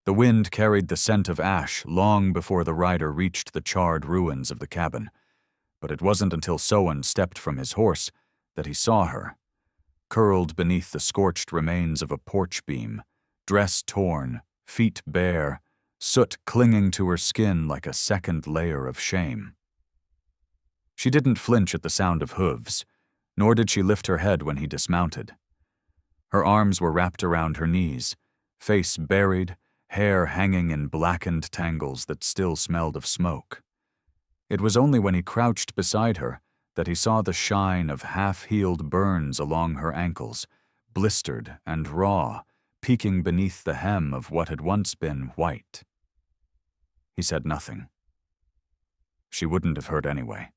The wind carried the scent of ash long before the rider reached the charred ruins of the cabin, but it wasn't until Sowan stepped from his horse that he saw her, curled beneath the scorched remains of a porch beam, dress torn, feet bare, soot clinging to her skin like a second layer of shame. She didn't flinch at the sound of hooves, nor did she lift her head when he dismounted. Her arms were wrapped around her knees, face buried, hair hanging in blackened tangles that still smelled of smoke. It was only when he crouched beside her that he saw the shine of half-healed burns along her ankles, blistered and raw, peeking beneath the hem of what had once been white. He said nothing. She wouldn't have heard anyway,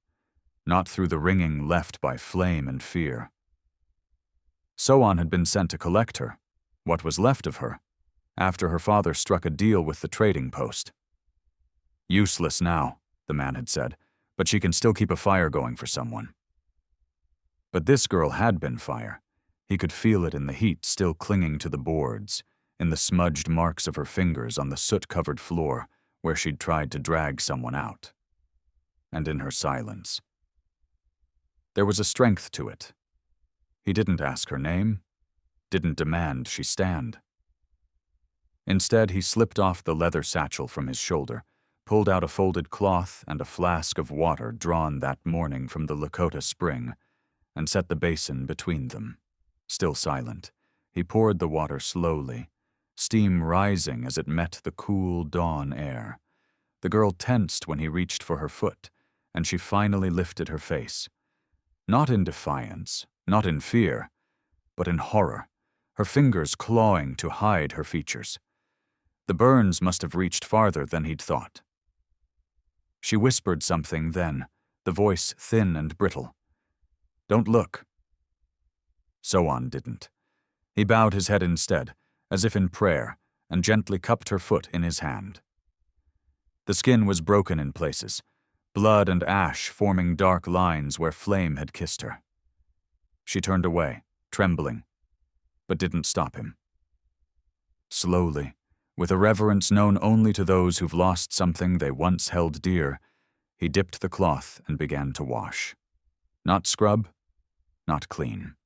not through the ringing left by flame and fear. Sowan had been sent to collect her, what was left of her, after her father struck a deal with the trading post. Useless now, the man had said, but she can still keep a fire going for someone. But this girl had been fire. He could feel it in the heat still clinging to the boards, in the smudged marks of her fingers on the soot-covered floor where she'd tried to drag someone out, and in her silence. There was a strength to it. He didn't ask her name, didn't demand she stand. Instead, he slipped off the leather satchel from his shoulder, pulled out a folded cloth and a flask of water drawn that morning from the Lakota spring, and set the basin between them. Still silent, he poured the water slowly, steam rising as it met the cool dawn air. The girl tensed when he reached for her foot, and she finally lifted her face. Not in defiance, not in fear, but in horror, her fingers clawing to hide her features. The burns must have reached farther than he'd thought. She whispered something then, the voice thin and brittle. "Don't look." Sowan didn't. He bowed his head instead, as if in prayer, and gently cupped her foot in his hand. The skin was broken in places, blood and ash forming dark lines where flame had kissed her. She turned away, trembling, but didn't stop him. Slowly, with a reverence known only to those who've lost something they once held dear, he dipped the cloth and began to wash. Not scrub, not clean.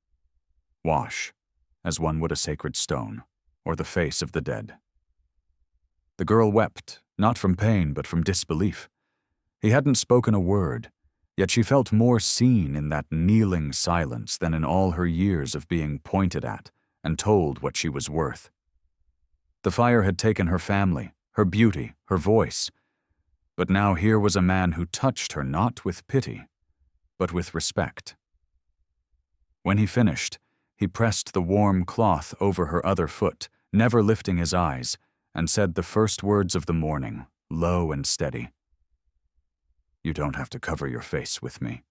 Wash, as one would a sacred stone, or the face of the dead. The girl wept, not from pain but from disbelief. He hadn't spoken a word, yet she felt more seen in that kneeling silence than in all her years of being pointed at and told what she was worth. The fire had taken her family, her beauty, her voice, but now here was a man who touched her not with pity, but with respect. When he finished, he pressed the warm cloth over her other foot, never lifting his eyes, and said the first words of the morning, low and steady. "You don't have to cover your face with me."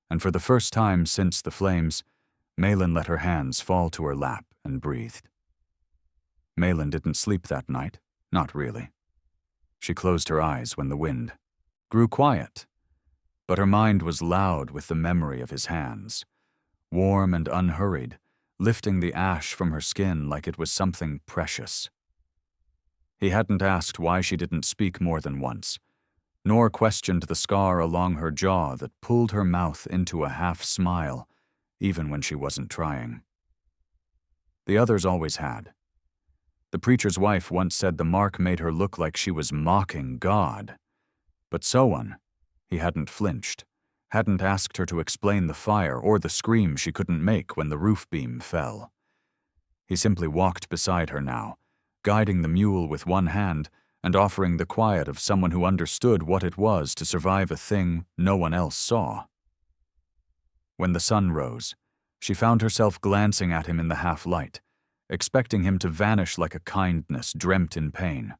And for the first time since the flames, Malin let her hands fall to her lap and breathed. Malin didn't sleep that night, not really. She closed her eyes when the wind grew quiet, but her mind was loud with the memory of his hands, warm and unhurried, lifting the ash from her skin like it was something precious. He hadn't asked why she didn't speak more than once, nor questioned the scar along her jaw that pulled her mouth into a half-smile, even when she wasn't trying. The others always had. The preacher's wife once said the mark made her look like she was mocking God. But Sowan, he hadn't flinched, hadn't asked her to explain the fire or the scream she couldn't make when the roof beam fell. He simply walked beside her now, guiding the mule with one hand and offering the quiet of someone who understood what it was to survive a thing no one else saw. When the sun rose, she found herself glancing at him in the half-light, expecting him to vanish like a kindness dreamt in pain.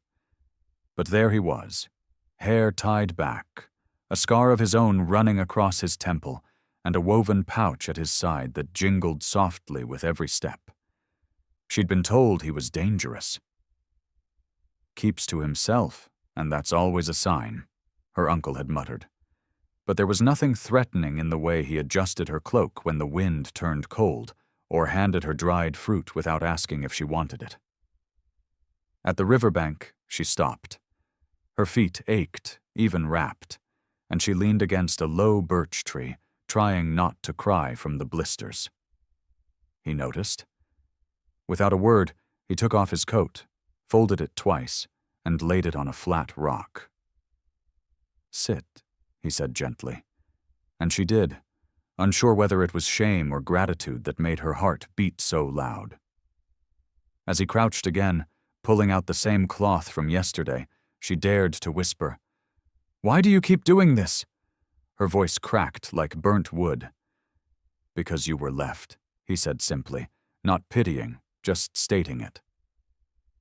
But there he was, hair tied back, a scar of his own running across his temple, and a woven pouch at his side that jingled softly with every step. She'd been told he was dangerous. "Keeps to himself, and that's always a sign," her uncle had muttered. But there was nothing threatening in the way he adjusted her cloak when the wind turned cold, or handed her dried fruit without asking if she wanted it. At the riverbank, she stopped. Her feet ached, even wrapped, and she leaned against a low birch tree, trying not to cry from the blisters. He noticed. Without a word, he took off his coat, folded it twice, and laid it on a flat rock. "Sit," he said gently. And she did, unsure whether it was shame or gratitude that made her heart beat so loud. As he crouched again, pulling out the same cloth from yesterday, she dared to whisper, "Why do you keep doing this?" Her voice cracked like burnt wood. "Because you were left," he said simply, not pitying, just stating it.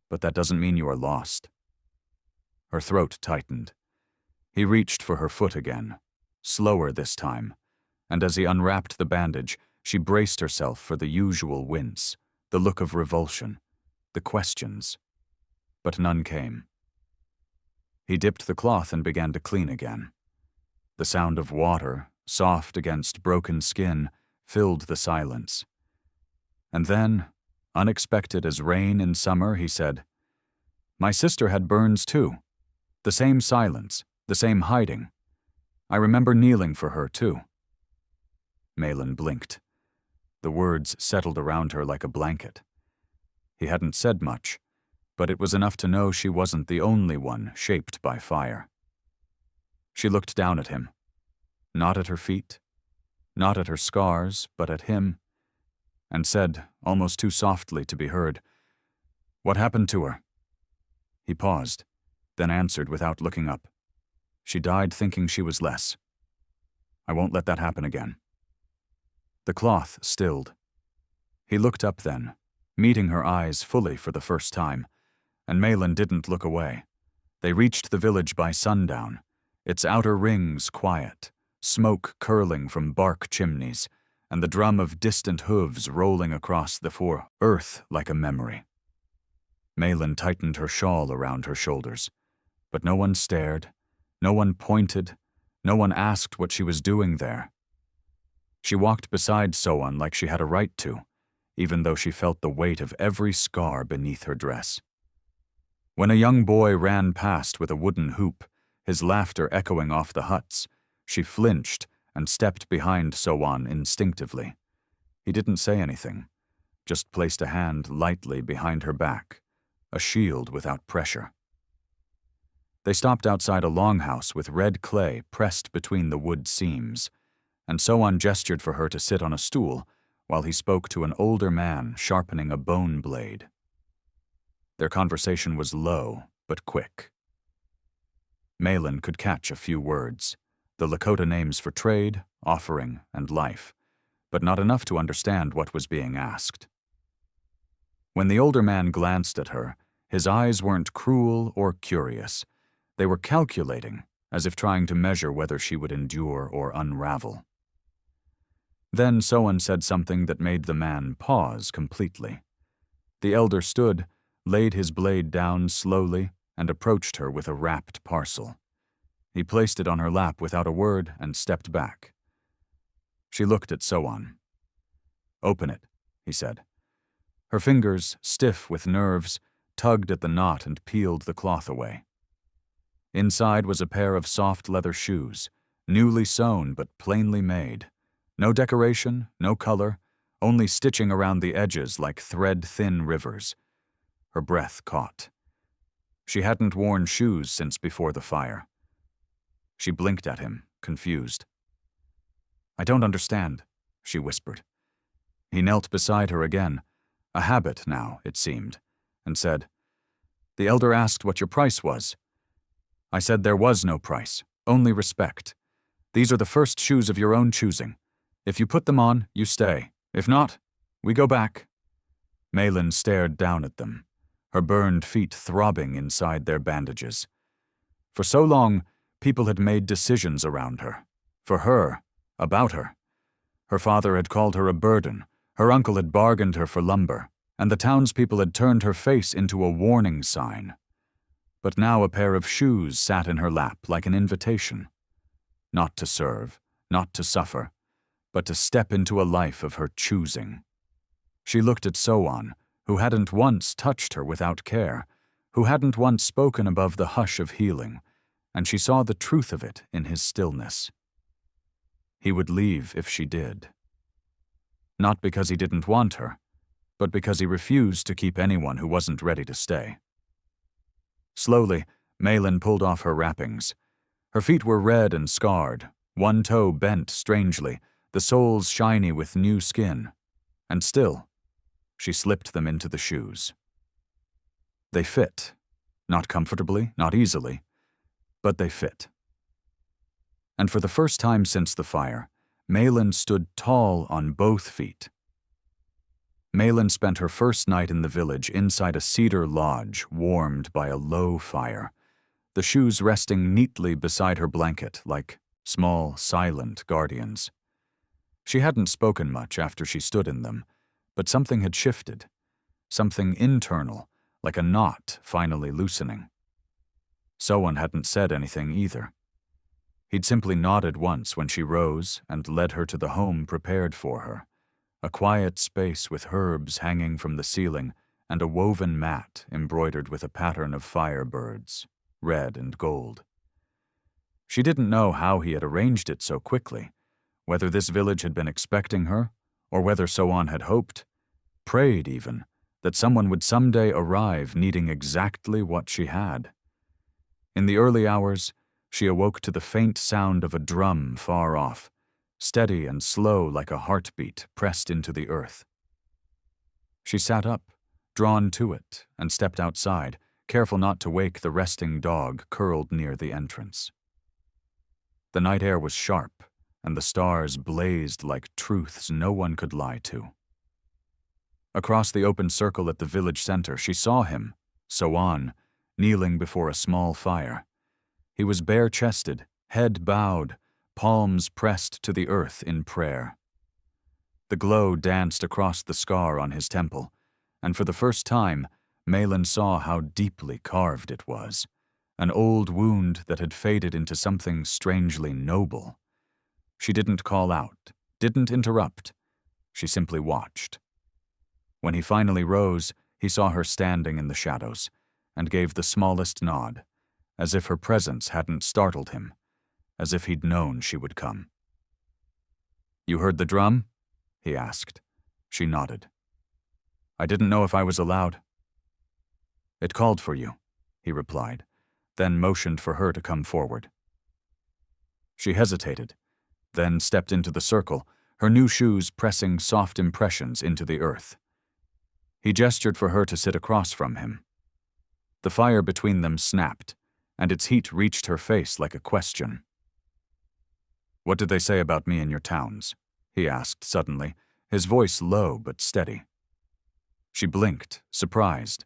"But that doesn't mean you are lost." Her throat tightened. He reached for her foot again, slower this time, and as he unwrapped the bandage, she braced herself for the usual wince, the look of revulsion, the questions. But none came. He dipped the cloth and began to clean again. The sound of water, soft against broken skin, filled the silence. And then, unexpected as rain in summer, he said, "My sister had burns too. The same silence, the same hiding. I remember kneeling for her too." Malin blinked. The words settled around her like a blanket. He hadn't said much, but it was enough to know she wasn't the only one shaped by fire. She looked down at him. Not at her feet, not at her scars, but at him, and said, almost too softly to be heard, "What happened to her?" He paused, then answered without looking up. "She died thinking she was less. I won't let that happen again." The cloth stilled. He looked up then, meeting her eyes fully for the first time, and Malin didn't look away. They reached the village by sundown, its outer rings quiet, smoke curling from bark chimneys, and the drum of distant hooves rolling across the earth like a memory. Malin tightened her shawl around her shoulders, but no one stared, no one pointed, no one asked what she was doing there. She walked beside Soan like she had a right to, even though she felt the weight of every scar beneath her dress. When a young boy ran past with a wooden hoop, his laughter echoing off the huts, she flinched and stepped behind Soan instinctively. He didn't say anything, just placed a hand lightly behind her back, a shield without pressure. They stopped outside a longhouse with red clay pressed between the wood seams, and Soan gestured for her to sit on a stool while he spoke to an older man sharpening a bone blade. Their conversation was low but quick. Malin could catch a few words, the Lakota names for trade, offering, and life, but not enough to understand what was being asked. When the older man glanced at her, his eyes weren't cruel or curious. They were calculating, as if trying to measure whether she would endure or unravel. Then Soan said something that made the man pause completely. The elder stood, laid his blade down slowly, and approached her with a wrapped parcel. He placed it on her lap without a word and stepped back. She looked at Soan. "Open it," he said. Her fingers, stiff with nerves, tugged at the knot and peeled the cloth away. Inside was a pair of soft leather shoes, newly sewn but plainly made. No decoration, no color, only stitching around the edges like thread-thin rivers. Her breath caught. She hadn't worn shoes since before the fire. She blinked at him, confused. "I don't understand," she whispered. He knelt beside her again, a habit now, it seemed, and said, "The elder asked what your price was. I said there was no price, only respect. These are the first shoes of your own choosing. If you put them on, you stay. If not, we go back." Malin stared down at them, her burned feet throbbing inside their bandages. For so long, people had made decisions around her. For her, about her. Her father had called her a burden, her uncle had bargained her for lumber, and the townspeople had turned her face into a warning sign. But now a pair of shoes sat in her lap like an invitation. Not to serve, not to suffer, but to step into a life of her choosing. She looked at Soan, who hadn't once touched her without care, who hadn't once spoken above the hush of healing, and she saw the truth of it in his stillness. He would leave if she did. Not because he didn't want her, but because he refused to keep anyone who wasn't ready to stay. Slowly, Malin pulled off her wrappings. Her feet were red and scarred, one toe bent strangely, the soles shiny with new skin, and still, she slipped them into the shoes. They fit, not comfortably, not easily, but they fit. And for the first time since the fire, Malin stood tall on both feet. Malin spent her first night in the village inside a cedar lodge warmed by a low fire, the shoes resting neatly beside her blanket like small, silent guardians. She hadn't spoken much after she stood in them, but something had shifted, something internal, like a knot finally loosening. Sowan hadn't said anything either. He'd simply nodded once when she rose and led her to the home prepared for her, a quiet space with herbs hanging from the ceiling and a woven mat embroidered with a pattern of firebirds, red and gold. She didn't know how he had arranged it so quickly, whether this village had been expecting her, or whether Sowan had hoped, prayed even, that someone would someday arrive needing exactly what she had. In the early hours, she awoke to the faint sound of a drum far off, steady and slow like a heartbeat pressed into the earth. She sat up, drawn to it, and stepped outside, careful not to wake the resting dog curled near the entrance. The night air was sharp, and the stars blazed like truths no one could lie to. Across the open circle at the village center, she saw him, Sowan, kneeling before a small fire. He was bare-chested, head bowed, palms pressed to the earth in prayer. The glow danced across the scar on his temple, and for the first time, Malin saw how deeply carved it was, an old wound that had faded into something strangely noble. She didn't call out, didn't interrupt. She simply watched. When he finally rose, he saw her standing in the shadows, and gave the smallest nod, as if her presence hadn't startled him, as if he'd known she would come. "You heard the drum?" he asked. She nodded. "I didn't know if I was allowed." "It called for you," he replied, then motioned for her to come forward. She hesitated, then stepped into the circle, her new shoes pressing soft impressions into the earth. He gestured for her to sit across from him. The fire between them snapped, and its heat reached her face like a question. "What did they say about me in your towns?" he asked suddenly, his voice low but steady. She blinked, surprised.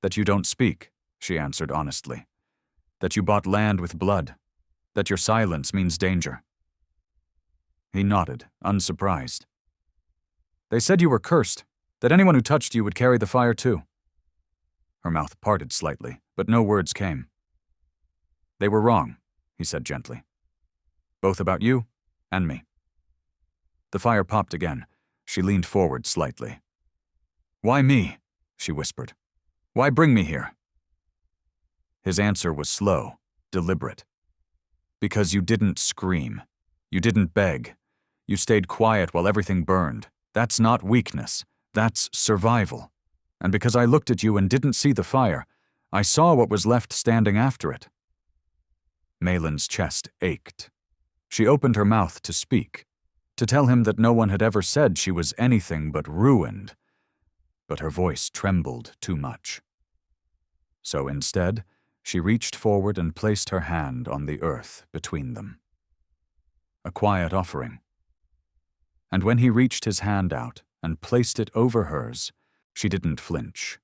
"That you don't speak," she answered honestly. "That you bought land with blood. That your silence means danger." He nodded, unsurprised. "They said you were cursed, that anyone who touched you would carry the fire too." Her mouth parted slightly, but no words came. "They were wrong," he said gently. "Both about you and me." The fire popped again. She leaned forward slightly. "Why me?" she whispered. "Why bring me here?" His answer was slow, deliberate. "Because you didn't scream. You didn't beg. You stayed quiet while everything burned. That's not weakness. That's survival. And because I looked at you and didn't see the fire, I saw what was left standing after it." Malin's chest ached. She opened her mouth to speak, to tell him that no one had ever said she was anything but ruined, but her voice trembled too much. So instead, she reached forward and placed her hand on the earth between them. A quiet offering. And when he reached his hand out and placed it over hers, she didn't flinch.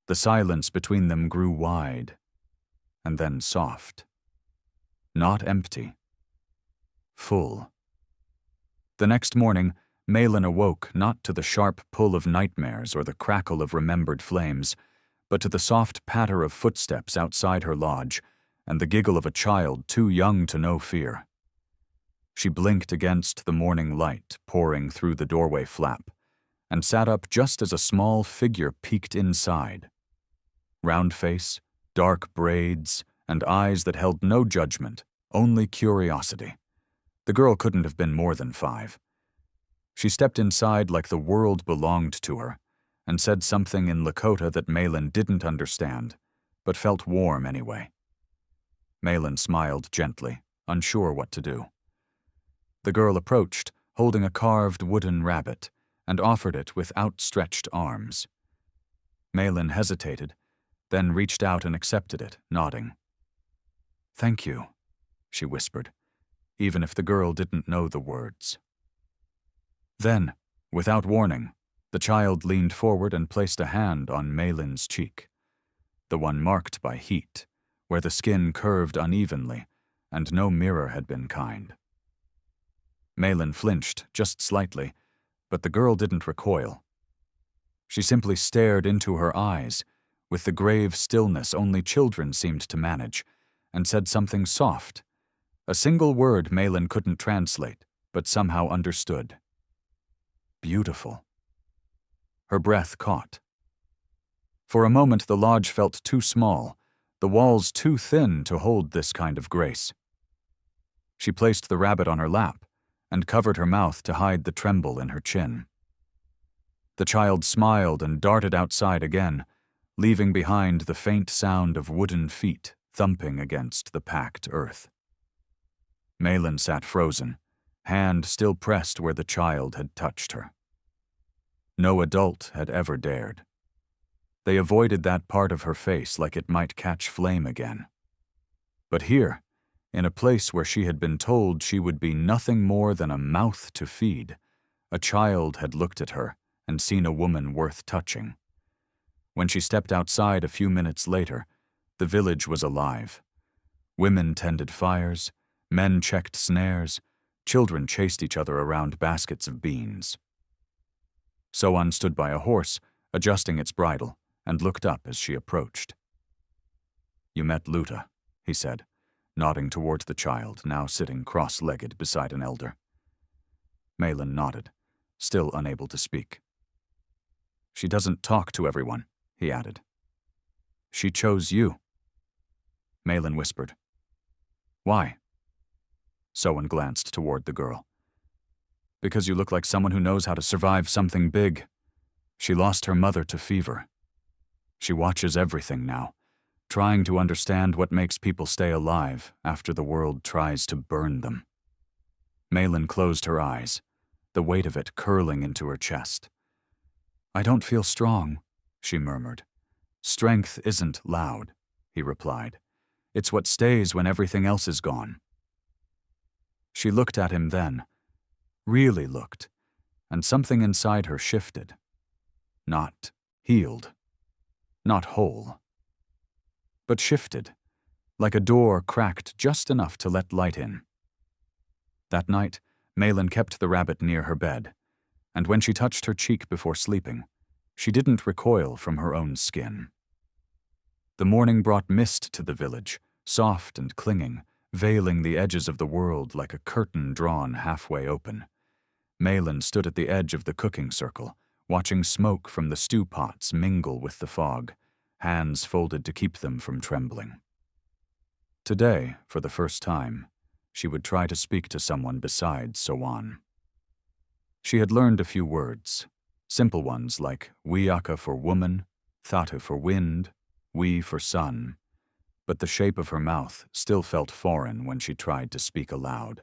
The silence between them grew wide, and then soft. Not empty. Full. The next morning, Malin awoke not to the sharp pull of nightmares or the crackle of remembered flames, but to the soft patter of footsteps outside her lodge and the giggle of a child too young to know fear. She blinked against the morning light pouring through the doorway flap, and sat up just as a small figure peeked inside, Round face, dark braids, and eyes that held no judgment, only curiosity. The girl couldn't have been more than 5. She stepped inside like the world belonged to her, and said something in Lakota that Malin didn't understand, but felt warm anyway. Malin smiled gently, unsure what to do. The girl approached, holding a carved wooden rabbit, and offered it with outstretched arms. Malin hesitated, then reached out and accepted it, nodding. "Thank you," she whispered, even if the girl didn't know the words. Then, without warning, the child leaned forward and placed a hand on Malin's cheek, the one marked by heat, where the skin curved unevenly, and no mirror had been kind. Malin flinched just slightly, but the girl didn't recoil. She simply stared into her eyes, with the grave stillness only children seemed to manage, and said something soft, a single word Malin couldn't translate, but somehow understood. Beautiful. Her breath caught. For a moment the lodge felt too small, the walls too thin to hold this kind of grace. She placed the rabbit on her lap, and covered her mouth to hide the tremble in her chin. The child smiled and darted outside again, leaving behind the faint sound of wooden feet thumping against the packed earth. Malin sat frozen, hand still pressed where the child had touched her. No adult had ever dared. They avoided that part of her face like it might catch flame again. But here, in a place where she had been told she would be nothing more than a mouth to feed, a child had looked at her and seen a woman worth touching. When she stepped outside a few minutes later, the village was alive. Women tended fires, men checked snares, children chased each other around baskets of beans. Soan stood by a horse, adjusting its bridle, and looked up as she approached. "You met Luta," he said, nodding toward the child, now sitting cross-legged beside an elder. Malin nodded, still unable to speak. "She doesn't talk to everyone," he added. "She chose you." Malin whispered. "Why?" Soan glanced toward the girl. "Because you look like someone who knows how to survive something big. She lost her mother to fever. She watches everything now, trying to understand what makes people stay alive after the world tries to burn them." Malin closed her eyes, the weight of it curling into her chest. "I don't feel strong," she murmured. "Strength isn't loud," he replied. "It's what stays when everything else is gone." She looked at him then, really looked, and something inside her shifted. Not healed, not whole, but shifted, like a door cracked just enough to let light in. That night, Malin kept the rabbit near her bed, and when she touched her cheek before sleeping, she didn't recoil from her own skin. The morning brought mist to the village, soft and clinging, veiling the edges of the world like a curtain drawn halfway open. Malin stood at the edge of the cooking circle, watching smoke from the stew pots mingle with the fog, hands folded to keep them from trembling. Today, for the first time, she would try to speak to someone besides Soan. She had learned a few words, simple ones like Wiaka for woman, Thatu for wind, Wi for sun, but the shape of her mouth still felt foreign when she tried to speak aloud.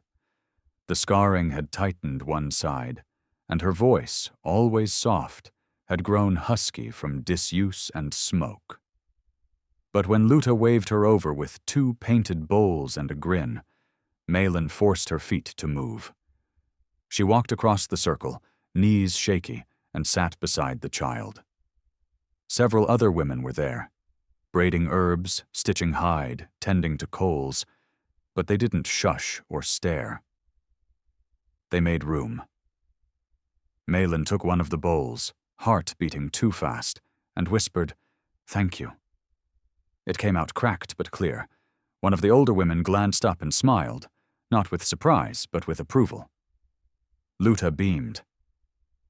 The scarring had tightened one side, and her voice, always soft, had grown husky from disuse and smoke. But when Luta waved her over with 2 painted bowls and a grin, Malin forced her feet to move. She walked across the circle, knees shaky, and sat beside the child. Several other women were there, braiding herbs, stitching hide, tending to coals, but they didn't shush or stare. They made room. Malin took one of the bowls, heart beating too fast, and whispered, "Thank you." It came out cracked but clear. One of the older women glanced up and smiled, not with surprise, but with approval. Luta beamed.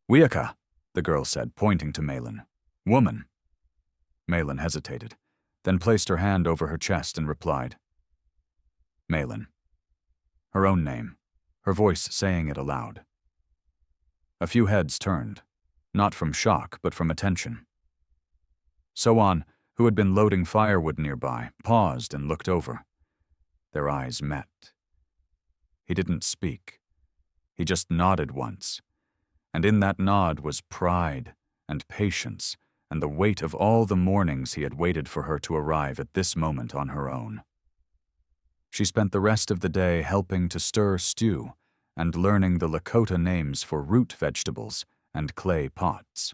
"Wiaka," the girl said, pointing to Malin. "Woman." Malin hesitated, then placed her hand over her chest and replied. Malin. Her own name, her voice saying it aloud. A few heads turned, not from shock but from attention. Soan, who had been loading firewood nearby, paused and looked over. Their eyes met. He didn't speak. He just nodded once, and in that nod was pride and patience and the weight of all the mornings he had waited for her to arrive at this moment on her own. She spent the rest of the day helping to stir stew and learning the Lakota names for root vegetables and clay pots.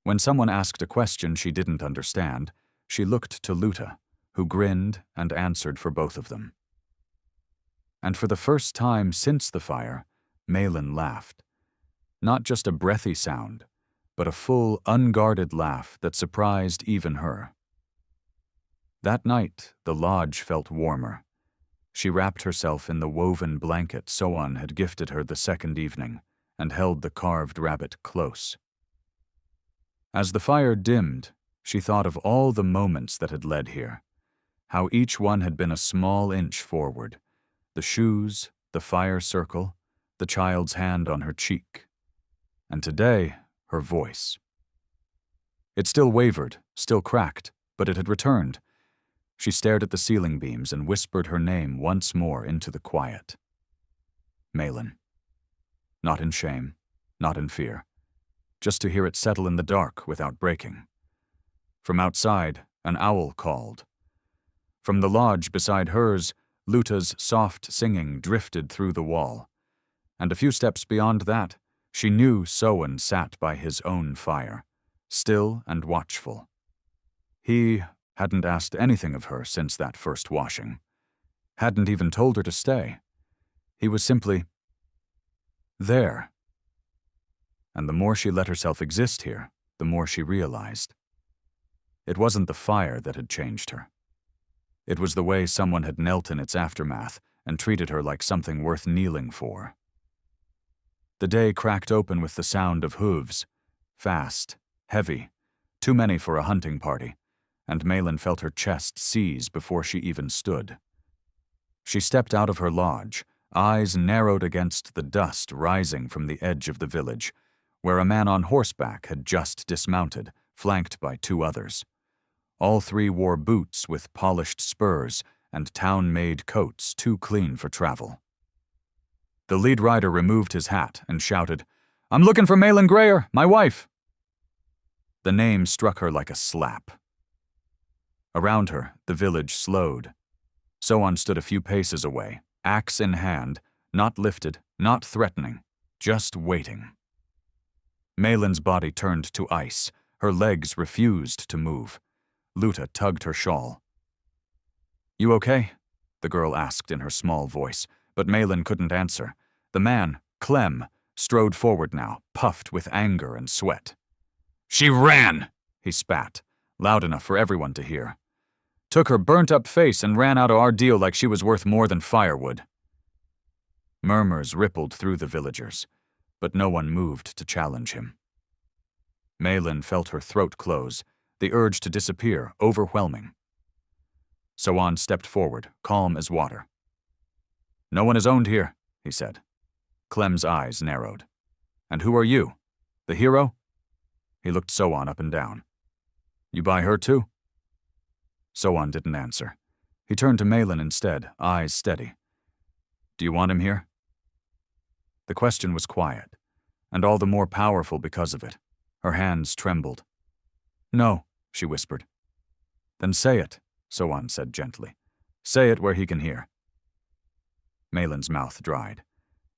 When someone asked a question she didn't understand, she looked to Luta, who grinned and answered for both of them. And for the first time since the fire, Malin laughed. Not just a breathy sound, but a full, unguarded laugh that surprised even her. That night, the lodge felt warmer. She wrapped herself in the woven blanket Soan had gifted her the second evening and held the carved rabbit close. As the fire dimmed, she thought of all the moments that had led here, how each one had been a small inch forward, the shoes, the fire circle, the child's hand on her cheek, and today, her voice. It still wavered, still cracked, but it had returned. She stared at the ceiling beams and whispered her name once more into the quiet. Malin. Not in shame, not in fear, just to hear it settle in the dark without breaking. From outside, an owl called. From the lodge beside hers, Luta's soft singing drifted through the wall. And a few steps beyond that, she knew Soan sat by his own fire, still and watchful. He hadn't asked anything of her since that first washing, hadn't even told her to stay. He was simply there. And the more she let herself exist here, the more she realized. It wasn't the fire that had changed her. It was the way someone had knelt in its aftermath and treated her like something worth kneeling for. The day cracked open with the sound of hooves, fast, heavy, too many for a hunting party, and Malin felt her chest seize before she even stood. She stepped out of her lodge, eyes narrowed against the dust rising from the edge of the village, where a man on horseback had just dismounted, flanked by two others. All three wore boots with polished spurs and town-made coats too clean for travel. The lead rider removed his hat and shouted, "I'm looking for Malin Grayer, my wife!" The name struck her like a slap. Around her, the village slowed. Soan stood a few paces away, axe in hand, not lifted, not threatening, just waiting. Malin's body turned to ice. Her legs refused to move. Luta tugged her shawl. "You okay?" the girl asked in her small voice, but Malin couldn't answer. The man, Clem, strode forward now, puffed with anger and sweat. "She ran!" he spat, loud enough for everyone to hear. "Took her burnt-up face and ran out of our deal like she was worth more than firewood." Murmurs rippled through the villagers, but no one moved to challenge him. Malin felt her throat close, the urge to disappear overwhelming. Soan stepped forward, calm as water. "No one is owned here," he said. Clem's eyes narrowed. "And who are you? The hero?" He looked Soan up and down. "You buy her too?" Soan didn't answer. He turned to Malin instead, eyes steady. "Do you want him here?" The question was quiet, and all the more powerful because of it. Her hands trembled. "No," she whispered. "Then say it," Soan said gently. "Say it where he can hear." Malin's mouth dried.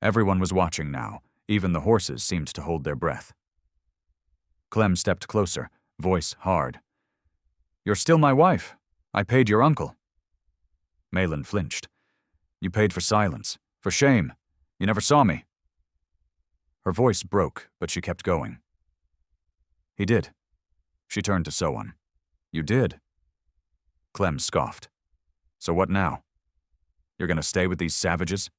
Everyone was watching now. Even the horses seemed to hold their breath. Clem stepped closer, voice hard. "You're still my wife. I paid your uncle." Malin flinched. "You paid for silence, for shame. You never saw me." Her voice broke, but she kept going. "He did." She turned to Soan. "You did?" Clem scoffed. "So what now? You're gonna stay with these savages?"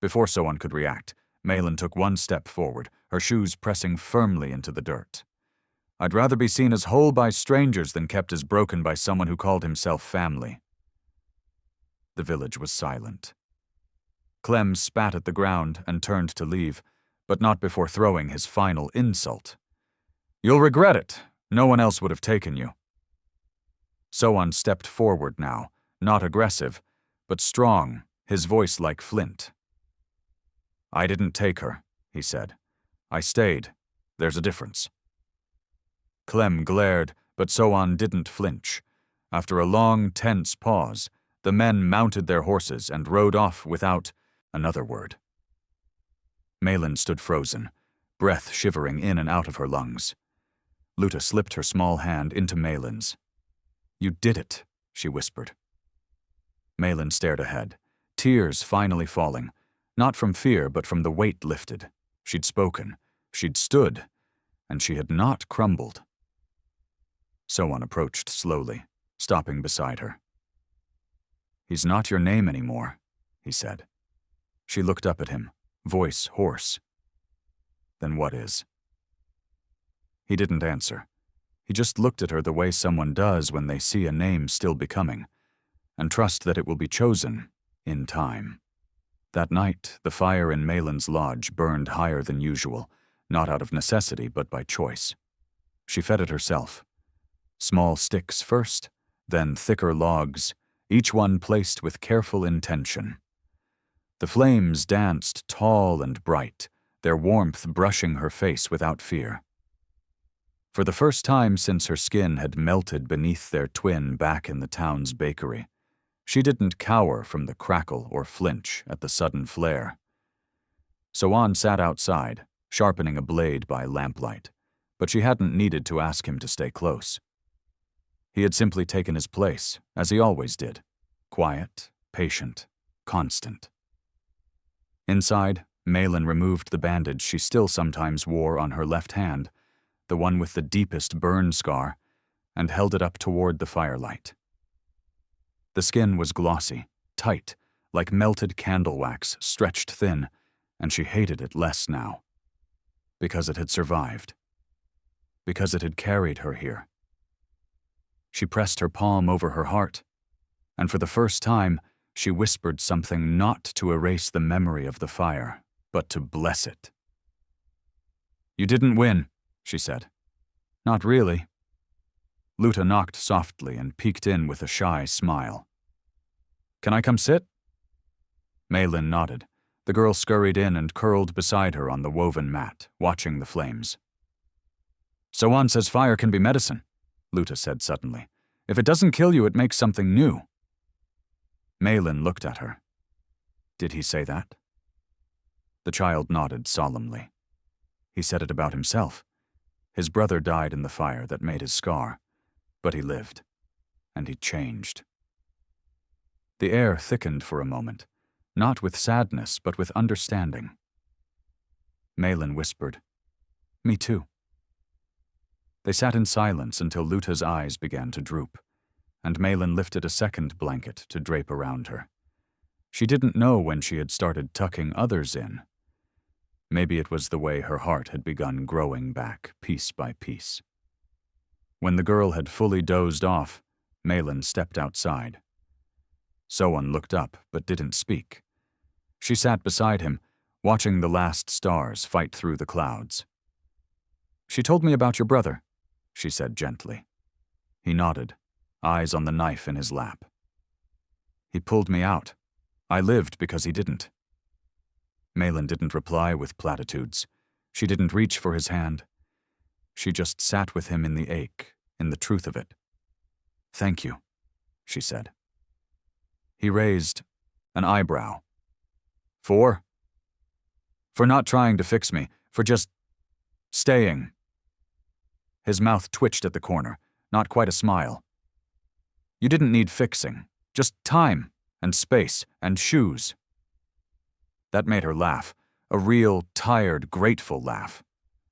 Before Soan could react, Malin took one step forward, her shoes pressing firmly into the dirt. I'd rather be seen as whole by strangers than kept as broken by someone who called himself family." The village was silent. Clem spat at the ground and turned to leave, but not before throwing his final insult. "You'll regret it. No one else would have taken you." Soan stepped forward now, not aggressive, but strong, his voice like flint. "I didn't take her," he said. "I stayed. There's a difference." Clem glared, but Soan didn't flinch. After a long, tense pause, the men mounted their horses and rode off without another word. Malin stood frozen, breath shivering in and out of her lungs. Luta slipped her small hand into Malin's. "You did it," she whispered. Malin stared ahead, tears finally falling, not from fear but from the weight lifted. She'd spoken, she'd stood, and she had not crumbled. Soan approached slowly, stopping beside her. "He's not your name anymore," he said. She looked up at him, voice hoarse. "Then what is?" He didn't answer. He just looked at her the way someone does when they see a name still becoming, and trust that it will be chosen in time. That night, the fire in Malin's lodge burned higher than usual, not out of necessity but by choice. She fed it herself. Small sticks first, then thicker logs, each one placed with careful intention. The flames danced tall and bright, their warmth brushing her face without fear. For the first time since her skin had melted beneath their twin back in the town's bakery, she didn't cower from the crackle or flinch at the sudden flare. Soan sat outside, sharpening a blade by lamplight, but she hadn't needed to ask him to stay close. He had simply taken his place, as he always did, quiet, patient, constant. Inside, Malin removed the bandage she still sometimes wore on her left hand, the one with the deepest burn scar, and held it up toward the firelight. The skin was glossy, tight, like melted candle wax stretched thin, and she hated it less now. Because it had survived. Because it had carried her here. She pressed her palm over her heart, and for the first time, she whispered something not to erase the memory of the fire, but to bless it. "You didn't win," she said. "Not really." Luta knocked softly and peeked in with a shy smile. "Can I come sit?" Malin nodded. The girl scurried in and curled beside her on the woven mat, watching the flames. "Soan says fire can be medicine," Luta said suddenly. "If it doesn't kill you, it makes something new." Malin looked at her. "Did he say that?" The child nodded solemnly. He said it about himself. His brother died in the fire that made his scar, but he lived, and he changed. The air thickened for a moment, not with sadness but with understanding. Malin whispered, "Me too." They sat in silence until Luta's eyes began to droop, and Malin lifted a second blanket to drape around her. She didn't know when she had started tucking others in. Maybe it was the way her heart had begun growing back, piece by piece. When the girl had fully dozed off, Malin stepped outside. Soan looked up but didn't speak. She sat beside him, watching the last stars fight through the clouds. "She told me about your brother," she said gently. He nodded, eyes on the knife in his lap. "He pulled me out. I lived because he didn't." Malin didn't reply with platitudes. She didn't reach for his hand. She just sat with him in the ache, in the truth of it. "Thank you," she said. He raised an eyebrow. "For?" "For not trying to fix me, for just staying." His mouth twitched at the corner, not quite a smile. "You didn't need fixing, just time and space and shoes." That made her laugh, a real, tired, grateful laugh.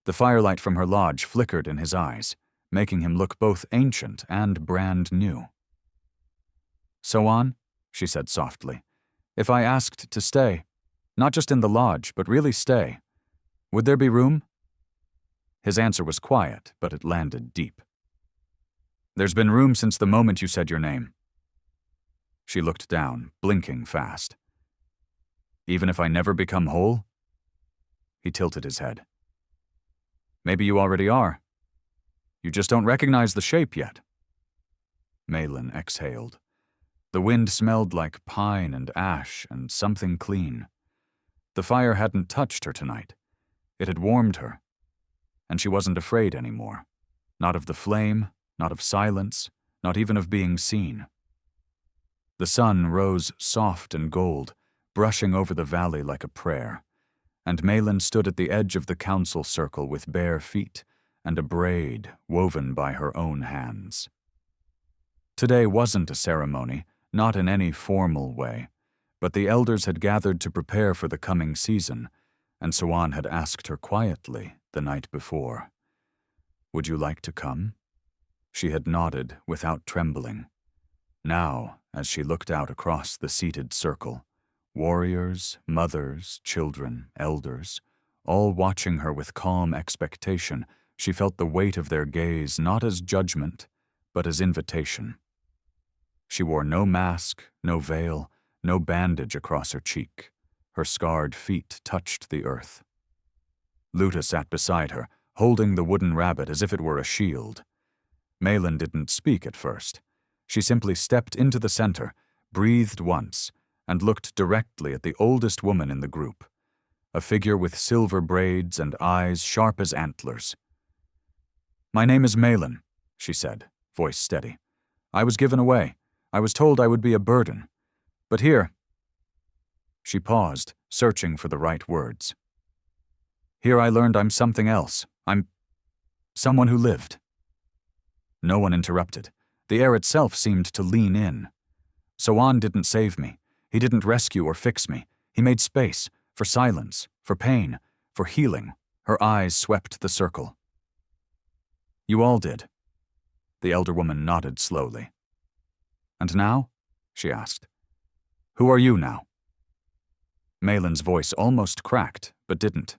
The firelight from her lodge flickered in his eyes, making him look both ancient and brand new. "Soan," she said softly, "if I asked to stay, not just in the lodge, but really stay, would there be room?" His answer was quiet, but it landed deep. "There's been room since the moment you said your name." She looked down, blinking fast. "Even if I never become whole?" He tilted his head. "Maybe you already are. You just don't recognize the shape yet." Malin exhaled. The wind smelled like pine and ash and something clean. The fire hadn't touched her tonight. It had warmed her. And she wasn't afraid anymore. Not of the flame, not of silence, not even of being seen. The sun rose soft and gold, brushing over the valley like a prayer, and Malin stood at the edge of the council circle with bare feet and a braid woven by her own hands. Today wasn't a ceremony, not in any formal way, but the elders had gathered to prepare for the coming season, and Sawan had asked her quietly the night before, "Would you like to come?" She had nodded without trembling. Now, as she looked out across the seated circle, warriors, mothers, children, elders, all watching her with calm expectation, she felt the weight of their gaze not as judgment, but as invitation. She wore no mask, no veil, no bandage across her cheek. Her scarred feet touched the earth. Luta sat beside her, holding the wooden rabbit as if it were a shield. Malin didn't speak at first. She simply stepped into the center, breathed once, and looked directly at the oldest woman in the group, a figure with silver braids and eyes sharp as antlers. "My name is Malin," she said, voice steady. "I was given away. I was told I would be a burden. But here—" She paused, searching for the right words. "Here I learned I'm something else. I'm someone who lived." No one interrupted. The air itself seemed to lean in. Sawan didn't save me. He didn't rescue or fix me. He made space, for silence, for pain, for healing. Her eyes swept the circle. "You all did." The elder woman nodded slowly. "And now?" she asked. "Who are you now?" Malin's voice almost cracked, but didn't.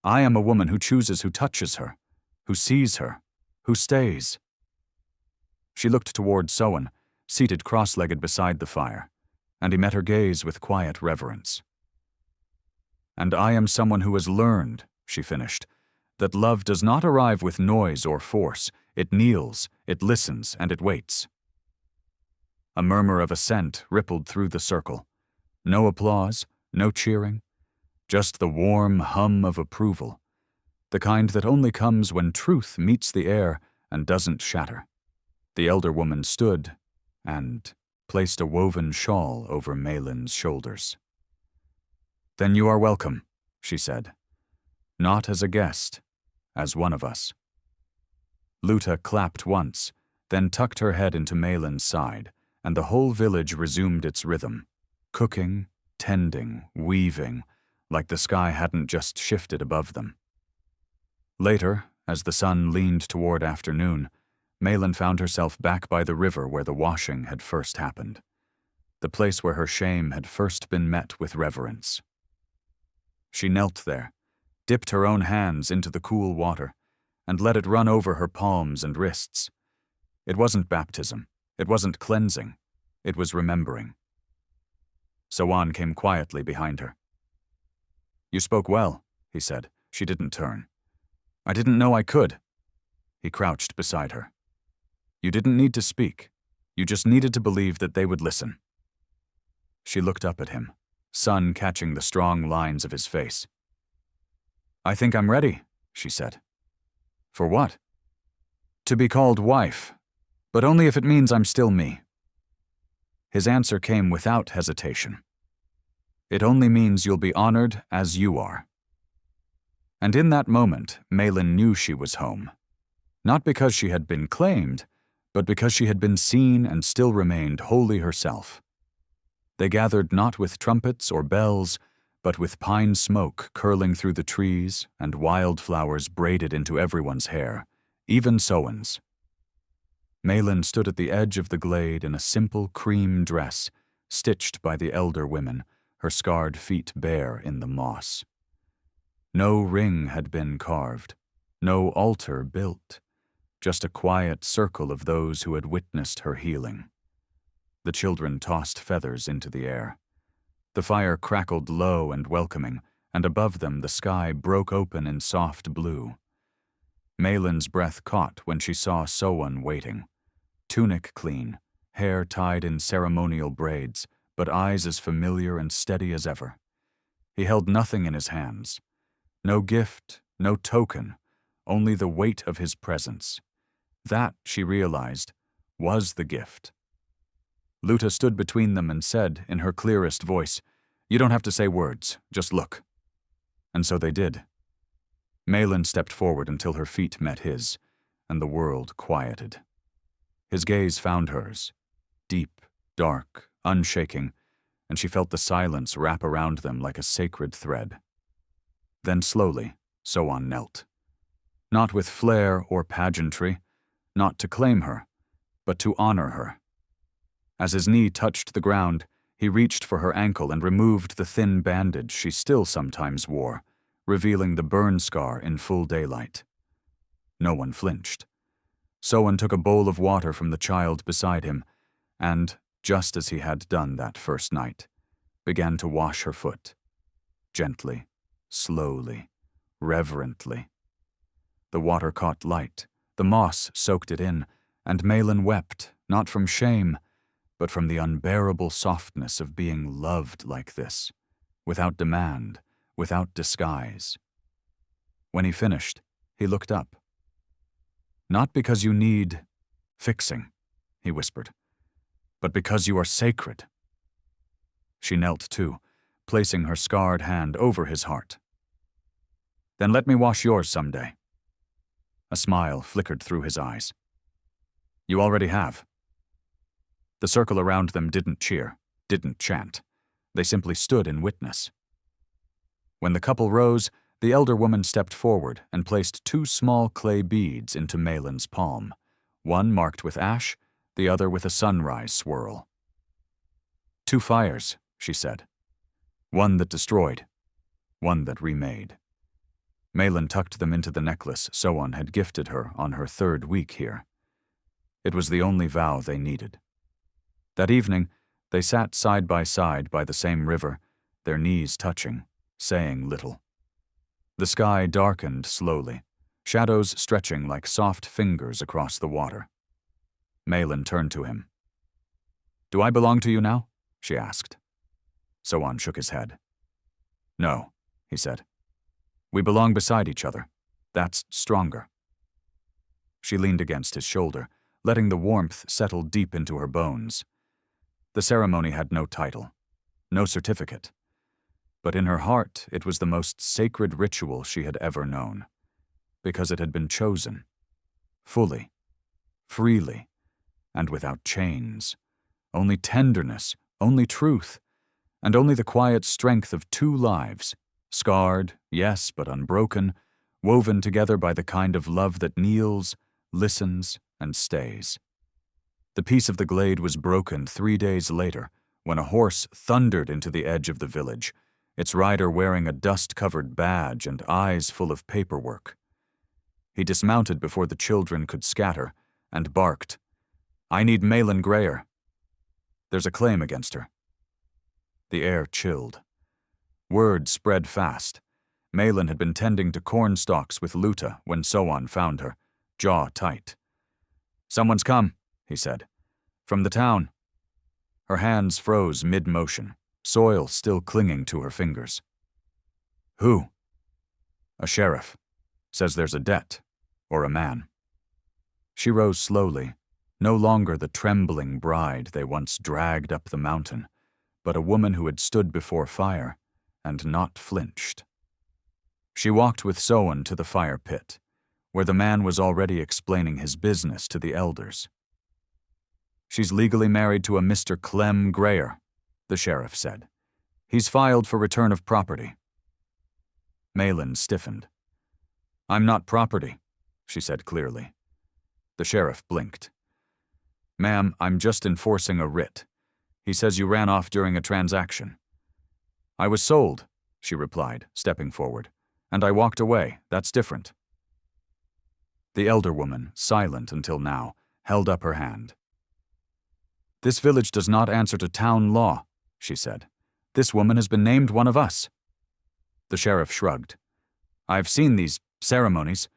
"I am a woman who chooses who touches her, who sees her, who stays." She looked toward Sowan, seated cross-legged beside the fire, and he met her gaze with quiet reverence. "And I am someone who has learned," she finished, "that love does not arrive with noise or force. It kneels, it listens, and it waits." A murmur of assent rippled through the circle. No applause, no cheering, just the warm hum of approval, the kind that only comes when truth meets the air and doesn't shatter. The elder woman stood and placed a woven shawl over Malin's shoulders. "Then you are welcome," she said. "Not as a guest, as one of us." Luta clapped once, then tucked her head into Malin's side, and the whole village resumed its rhythm, cooking, tending, weaving, like the sky hadn't just shifted above them. Later, as the sun leaned toward afternoon, Malin found herself back by the river where the washing had first happened, the place where her shame had first been met with reverence. She knelt there, dipped her own hands into the cool water, and let it run over her palms and wrists. It wasn't baptism, it wasn't cleansing, it was remembering. Sawan came quietly behind her. "You spoke well," he said. She didn't turn. "I didn't know I could." He crouched beside her. "You didn't need to speak. You just needed to believe that they would listen." She looked up at him, sun catching the strong lines of his face. "I think I'm ready," she said. "For what?" "To be called wife, but only if it means I'm still me." His answer came without hesitation. "It only means you'll be honored as you are." And in that moment, Malin knew she was home. Not because she had been claimed, but because she had been seen and still remained wholly herself. They gathered not with trumpets or bells, but with pine smoke curling through the trees and wildflowers braided into everyone's hair, even Sowan's. Malin stood at the edge of the glade in a simple cream dress, stitched by the elder women, her scarred feet bare in the moss. No ring had been carved, No altar built, just a quiet circle of those who had witnessed her healing. The children tossed feathers into the air. The fire crackled low and welcoming, and above them the sky broke open in soft blue. Malin's breath caught when she saw Sowan waiting. Tunic clean, hair tied in ceremonial braids, but eyes as familiar and steady as ever. He held nothing in his hands. No gift, no token, only the weight of his presence. That, she realized, was the gift. Luta stood between them and said, in her clearest voice, "You don't have to say words, just look." And so they did. Malin stepped forward until her feet met his, and the world quieted. His gaze found hers, deep, dark, unshaking, and she felt the silence wrap around them like a sacred thread. Then slowly, Sowan knelt. Not with flair or pageantry, not to claim her, but to honor her. As his knee touched the ground, he reached for her ankle and removed the thin bandage she still sometimes wore, revealing the burn scar in full daylight. No one flinched. Sowan took a bowl of water from the child beside him and, just as he had done that first night, began to wash her foot. Gently, slowly, reverently. The water caught light, the moss soaked it in, and Malin wept, not from shame, but from the unbearable softness of being loved like this, without demand, without disguise. When he finished, he looked up. "Not because you need fixing," he whispered, "but because you are sacred." She knelt too, placing her scarred hand over his heart. "Then let me wash yours someday." A smile flickered through his eyes. "You already have." The circle around them didn't cheer, didn't chant. They simply stood in witness. When the couple rose, the elder woman stepped forward and placed 2 small clay beads into Malin's palm, one marked with ash, the other with a sunrise swirl. "2 fires," she said. "One that destroyed, one that remade." Malin tucked them into the necklace Sowan had gifted her on her 3rd week here. It was the only vow they needed. That evening, they sat side by the same river, their knees touching, saying little. The sky darkened slowly, shadows stretching like soft fingers across the water. Malin turned to him. "Do I belong to you now?" she asked. Sowan shook his head. "No," he said. "We belong beside each other. That's stronger." She leaned against his shoulder, letting the warmth settle deep into her bones. The ceremony had no title, no certificate, but in her heart it was the most sacred ritual she had ever known, because it had been chosen, fully, freely, and without chains, only tenderness, only truth, and only the quiet strength of 2 lives, scarred, yes, but unbroken, woven together by the kind of love that kneels, listens, and stays. The peace of the glade was broken 3 days later when a horse thundered into the edge of the village, its rider wearing a dust-covered badge and eyes full of paperwork. He dismounted before the children could scatter and barked, "I need Malin Greyer. There's a claim against her." The air chilled. Word spread fast. Malin had been tending to corn stalks with Luta when Sowan found her, jaw tight. "Someone's come," he said. "From the town." Her hands froze mid-motion, soil still clinging to her fingers. "Who?" "A sheriff. Says there's a debt, or a man." She rose slowly, no longer the trembling bride they once dragged up the mountain, but a woman who had stood before fire and not flinched. She walked with Sowan to the fire pit, where the man was already explaining his business to the elders. "She's legally married to a Mr. Clem Greyer," the sheriff said. "He's filed for return of property." Malin stiffened. "I'm not property," she said clearly. The sheriff blinked. "Ma'am, I'm just enforcing a writ. He says you ran off during a transaction." "I was sold," she replied, stepping forward. "And I walked away. That's different." The elder woman, silent until now, held up her hand. "This village does not answer to town law," she said. "This woman has been named one of us." The sheriff shrugged. "I've seen these ceremonies,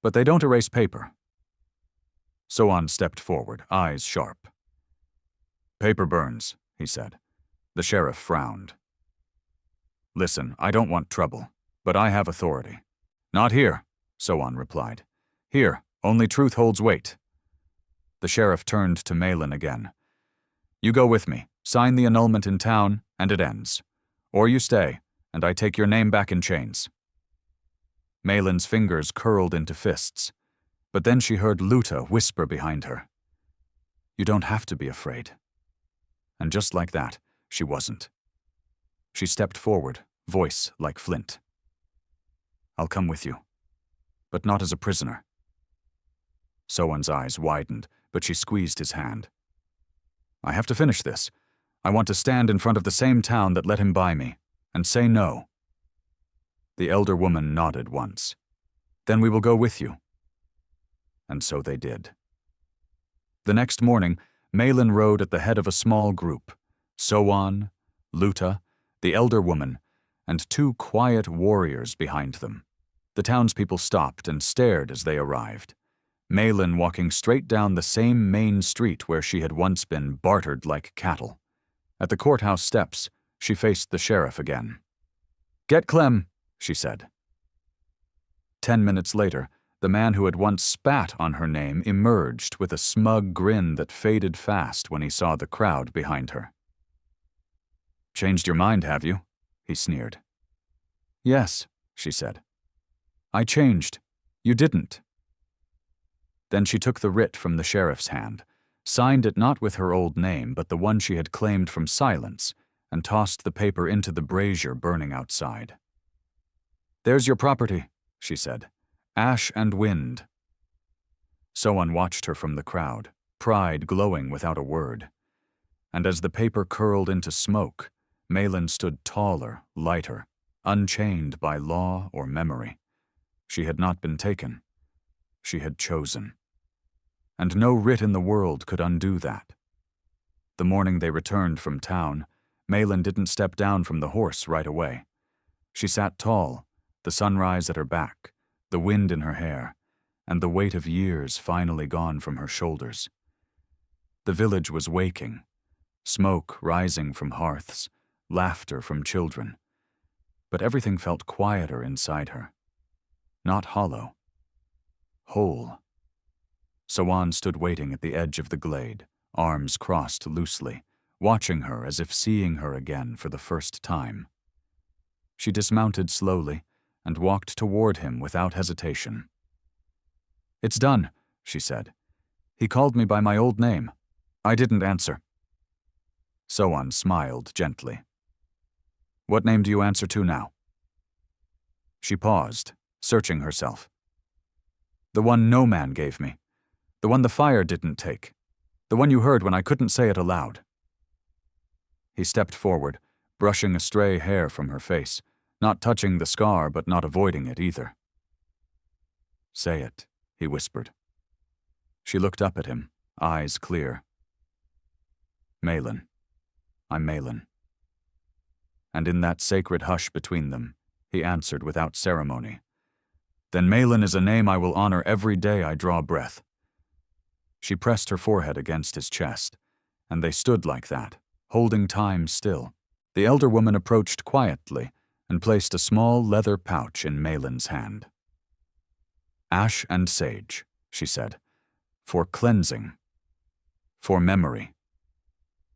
but they don't erase paper." Soan stepped forward, eyes sharp. "Paper burns," he said. The sheriff frowned. "Listen, I don't want trouble, but I have authority." "Not here," Soan replied. "Here, only truth holds weight." The sheriff turned to Malin again. "You go with me, sign the annulment in town, and it ends. Or you stay, and I take your name back in chains." Malin's fingers curled into fists, but then she heard Luta whisper behind her, "You don't have to be afraid." And just like that, she wasn't. She stepped forward, voice like flint. "I'll come with you, but not as a prisoner." Soan's eyes widened, but she squeezed his hand. "I have to finish this. I want to stand in front of the same town that let him buy me, and say no." The elder woman nodded once. "Then we will go with you." And so they did. The next morning, Malin rode at the head of a small group: Soan, Luta, the elder woman, and 2 quiet warriors behind them. The townspeople stopped and stared as they arrived. Malin walking straight down the same main street where she had once been bartered like cattle. At the courthouse steps, she faced the sheriff again. "Get Clem," she said. 10 minutes later, the man who had once spat on her name emerged with a smug grin that faded fast when he saw the crowd behind her. "Changed your mind, have you?" he sneered. "Yes," she said. "I changed. You didn't." Then she took the writ from the sheriff's hand, signed it not with her old name but the one she had claimed from silence, and tossed the paper into the brazier burning outside. "There's your property," she said. "Ash and wind." Soan watched her from the crowd, pride glowing without a word. And as the paper curled into smoke, Malin stood taller, lighter, unchained by law or memory. She had not been taken. She had chosen. And no writ in the world could undo that. The morning they returned from town, Malin didn't step down from the horse right away. She sat tall, the sunrise at her back, the wind in her hair, and the weight of years finally gone from her shoulders. The village was waking, smoke rising from hearths, laughter from children. But everything felt quieter inside her. Not hollow. Whole. Soan stood waiting at the edge of the glade, arms crossed loosely, watching her as if seeing her again for the first time. She dismounted slowly and walked toward him without hesitation. "It's done," she said. "He called me by my old name. I didn't answer." Soan smiled gently. "What name do you answer to now?" She paused, searching herself. "The one no man gave me. The one the fire didn't take. The one you heard when I couldn't say it aloud." He stepped forward, brushing a stray hair from her face, not touching the scar but not avoiding it either. "Say it," he whispered. She looked up at him, eyes clear. "Malin. I'm Malin." And in that sacred hush between them, he answered without ceremony. "Then Malin is a name I will honor every day I draw breath." She pressed her forehead against his chest, and they stood like that, holding time still. The elder woman approached quietly and placed a small leather pouch in Malin's hand. "Ash and sage," she said, "for cleansing, for memory."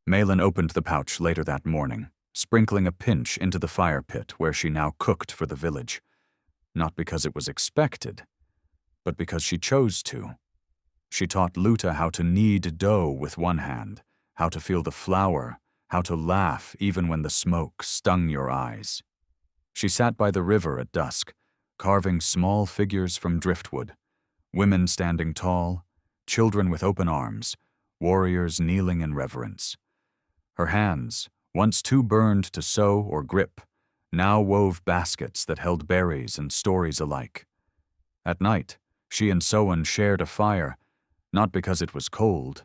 Malin opened the pouch later that morning, sprinkling a pinch into the fire pit where she now cooked for the village. Not because it was expected, but because she chose to. She taught Luta how to knead dough with one hand, how to feel the flour, how to laugh even when the smoke stung your eyes. She sat by the river at dusk, carving small figures from driftwood, women standing tall, children with open arms, warriors kneeling in reverence. Her hands, once too burned to sew or grip, now wove baskets that held berries and stories alike. At night, She and Sowen shared a fire, not because it was cold,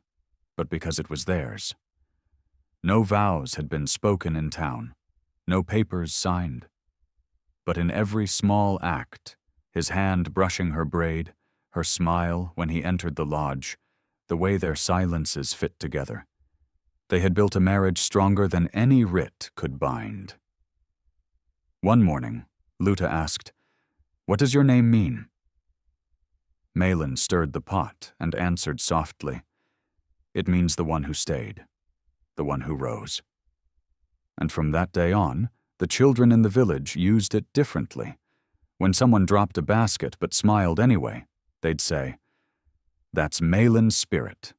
but because it was theirs. No vows had been spoken in town, no papers signed. But in every small act, his hand brushing her braid, her smile when he entered the lodge, the way their silences fit together, they had built a marriage stronger than any writ could bind. One morning, Luta asked, "What does your name mean?" Malin stirred the pot and answered softly, "It means the one who stayed, the one who rose." And from that day on, the children in the village used it differently. When someone dropped a basket but smiled anyway, they'd say, "That's Malin's spirit."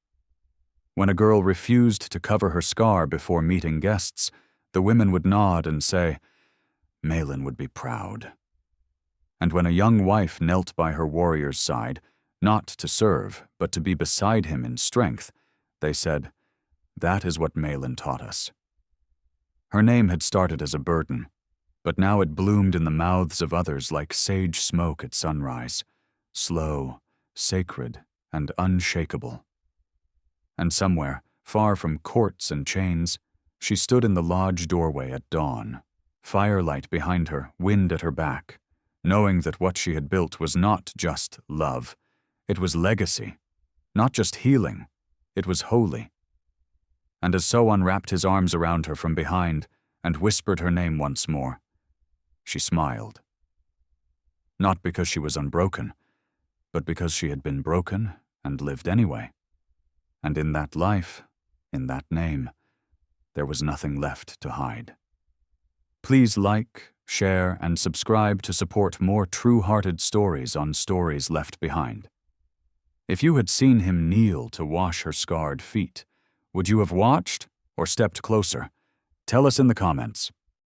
When a girl refused to cover her scar before meeting guests, the women would nod and say, "Malin would be proud." And when a young wife knelt by her warrior's side, not to serve, but to be beside him in strength, they said, "That is what Malin taught us." Her name had started as a burden, but now it bloomed in the mouths of others like sage smoke at sunrise, slow, sacred, and unshakable. And somewhere, far from courts and chains, she stood in the lodge doorway at dawn, firelight behind her, wind at her back, knowing that what she had built was not just love, it was legacy, not just healing, it was holy. And as Sowen wrapped his arms around her from behind and whispered her name once more, she smiled. Not because she was unbroken, but because she had been broken and lived anyway. And in that life, in that name, there was nothing left to hide. Please like, share, and subscribe to support more true-hearted stories on Stories Left Behind. If you had seen him kneel to wash her scarred feet, would you have watched or stepped closer? Tell us in the comments.